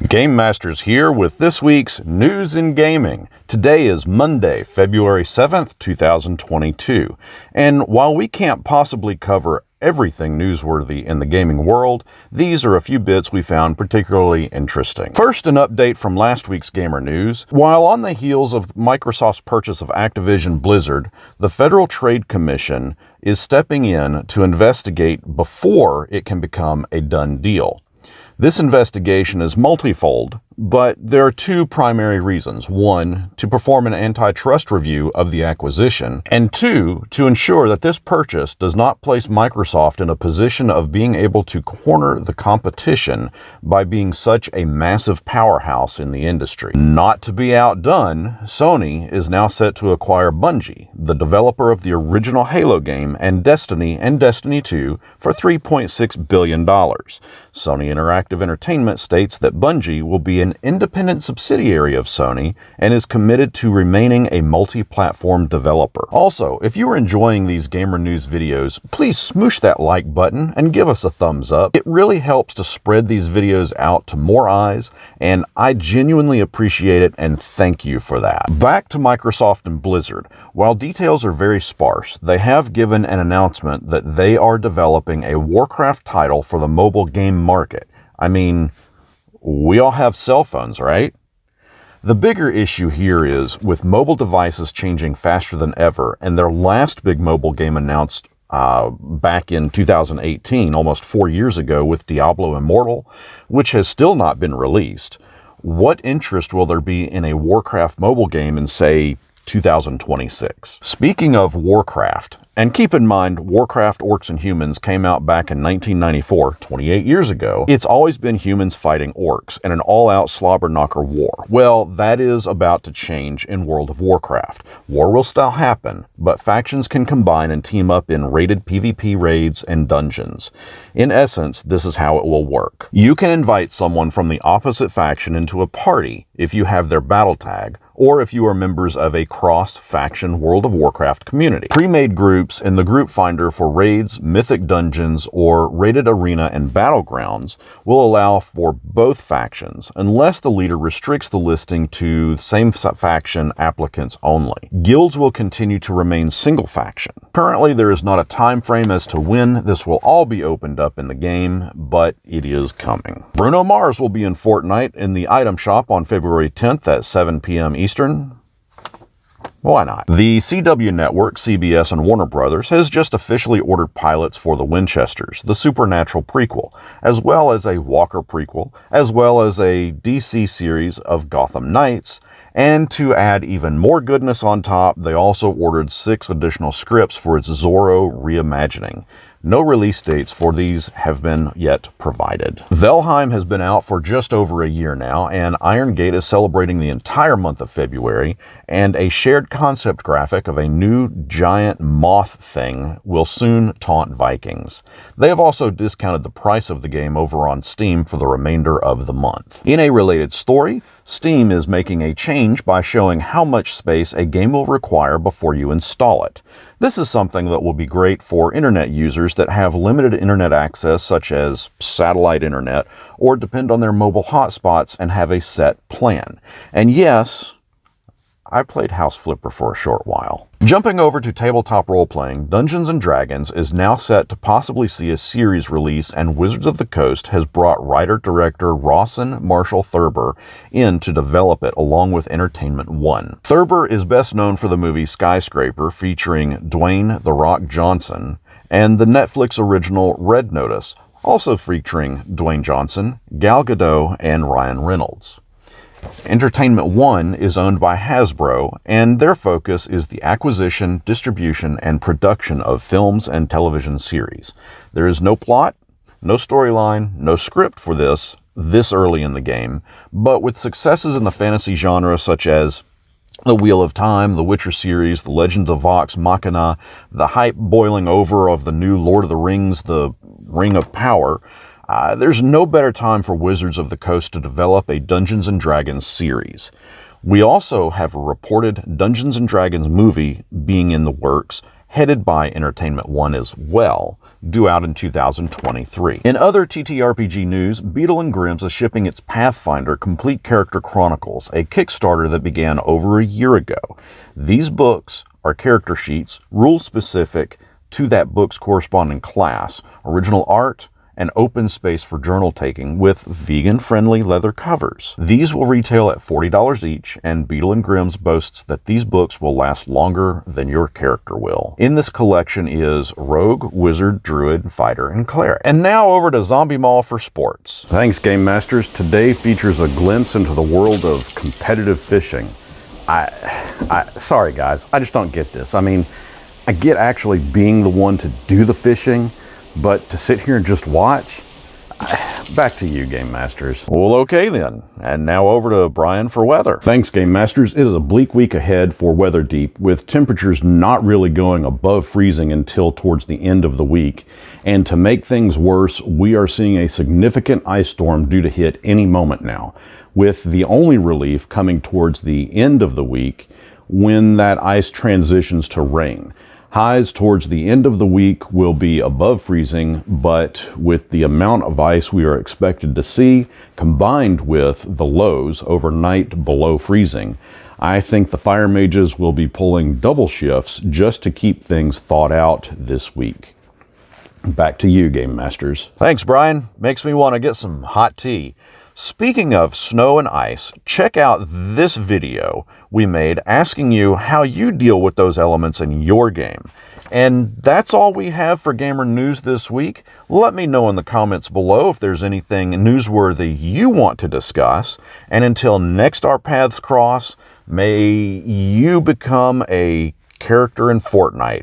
GameMasters here with this week's News in Gaming. Today is Monday, February 7th, 2022. And while we can't possibly cover everything newsworthy in the gaming world, these are a few bits we found particularly interesting. First, an update from last week's gamer news. While on the heels of Microsoft's purchase of Activision Blizzard, the Federal Trade Commission is stepping in to investigate before it can become a done deal. This investigation is multifold, but there are two primary reasons. One, to perform an antitrust review of the acquisition, and two, to ensure that this purchase does not place Microsoft in a position of being able to corner the competition by being such a massive powerhouse in the industry. Not to be outdone, Sony is now set to acquire Bungie, the developer of the original Halo game and Destiny 2, for $3.6 billion. Sony Interactive Entertainment states that Bungie will be an independent subsidiary of Sony and is committed to remaining a multi-platform developer. Also, if you are enjoying these gamer news videos, please smoosh that like button and give us a thumbs up. It really helps to spread these videos out to more eyes, and I genuinely appreciate it and thank you for that. Back to Microsoft and Blizzard. While details are very sparse, they have given an announcement that they are developing a Warcraft title for the mobile game market. I mean, we all have cell phones, right? The bigger issue here is, with mobile devices changing faster than ever, and their last big mobile game announced back in 2018, almost 4 years ago, with Diablo Immortal, which has still not been released, what interest will there be in a Warcraft mobile game in, say, 2026? Speaking of Warcraft, and keep in mind, Warcraft Orcs and Humans came out back in 1994, 28 years ago. It's always been humans fighting orcs in an all-out slobber-knocker war. Well, that is about to change in World of Warcraft. War will still happen, but factions can combine and team up in rated PvP raids and dungeons. In essence, this is how it will work. You can invite someone from the opposite faction into a party if you have their battle tag, or if you are members of a cross-faction World of Warcraft community. Pre-made groups in the group finder for raids, mythic dungeons, or rated arena and battlegrounds will allow for both factions, unless the leader restricts the listing to same faction applicants only. Guilds will continue to remain single faction. Currently, there is not a time frame as to when this will all be opened up in the game, but it is coming. Bruno Mars will be in Fortnite in the item shop on February 10th at 7 p.m. Eastern. Why not? The CW Network, CBS, and Warner Brothers has just officially ordered pilots for the Winchesters, the Supernatural prequel, as well as a Walker prequel, as well as a DC series of Gotham Knights, and to add even more goodness on top, they also ordered 6 additional scripts for its Zorro reimagining. No release dates for these have been yet provided. Valheim has been out for just over a year now, and Irongate is celebrating the entire month of February, and a shared concept graphic of a new giant moth thing will soon taunt Vikings. They have also discounted the price of the game over on Steam for the remainder of the month. In a related story, Steam is making a change by showing how much space a game will require before you install it. This is something that will be great for internet users that have limited internet access, such as satellite internet, or depend on their mobile hotspots and have a set plan. And yes, I played House Flipper for a short while. Jumping over to tabletop role-playing, Dungeons & Dragons is now set to possibly see a series release, and Wizards of the Coast has brought writer-director Rawson Marshall Thurber in to develop it along with Entertainment One. Thurber is best known for the movie Skyscraper featuring Dwayne "The Rock" Johnson, and the Netflix original Red Notice, also featuring Dwayne Johnson, Gal Gadot, and Ryan Reynolds. Entertainment One is owned by Hasbro, and their focus is the acquisition, distribution, and production of films and television series. There is no plot, no storyline, no script for this early in the game, but with successes in the fantasy genre such as The Wheel of Time, The Witcher series, The Legend of Vox Machina, the hype boiling over of the new Lord of the Rings, The Ring of Power, there's no better time for Wizards of the Coast to develop a Dungeons & Dragons series. We also have a reported Dungeons & Dragons movie being in the works, headed by Entertainment One as well, due out in 2023. In other TTRPG news, Beetle and Grimm's is shipping its Pathfinder Complete Character Chronicles, a Kickstarter that began over a year ago. These books are character sheets, rule-specific to that book's corresponding class, original art, and open space for journal taking with vegan-friendly leather covers. These will retail at $40 each, and Beetle and Grimm's boasts that these books will last longer than your character will. In this collection is Rogue, Wizard, Druid, Fighter, and Cleric. And now over to Zombie Mall for sports. Thanks, Game Masters. Today features a glimpse into the world of competitive fishing. Sorry guys, I just don't get this. I mean, I get actually being the one to do the fishing, but to sit here and just watch? Back to you, Game Masters. Well, okay then. And now over to Brian for weather. Thanks, Game Masters. It is a bleak week ahead for Weatherdeep, with temperatures not really going above freezing until towards the end of the week. And to make things worse, we are seeing a significant ice storm due to hit any moment now, with the only relief coming towards the end of the week when that ice transitions to rain. Highs towards the end of the week will be above freezing, but with the amount of ice we are expected to see, combined with the lows overnight below freezing, I think the fire mages will be pulling double shifts just to keep things thawed out this week. Back to you, Game Masters. Thanks, Brian. Makes me want to get some hot tea. Speaking of snow and ice, check out this video we made asking you how you deal with those elements in your game. And that's all we have for gamer news this week. Let me know in the comments below if there's anything newsworthy you want to discuss. And until next our paths cross, may you become a character in Fortnite.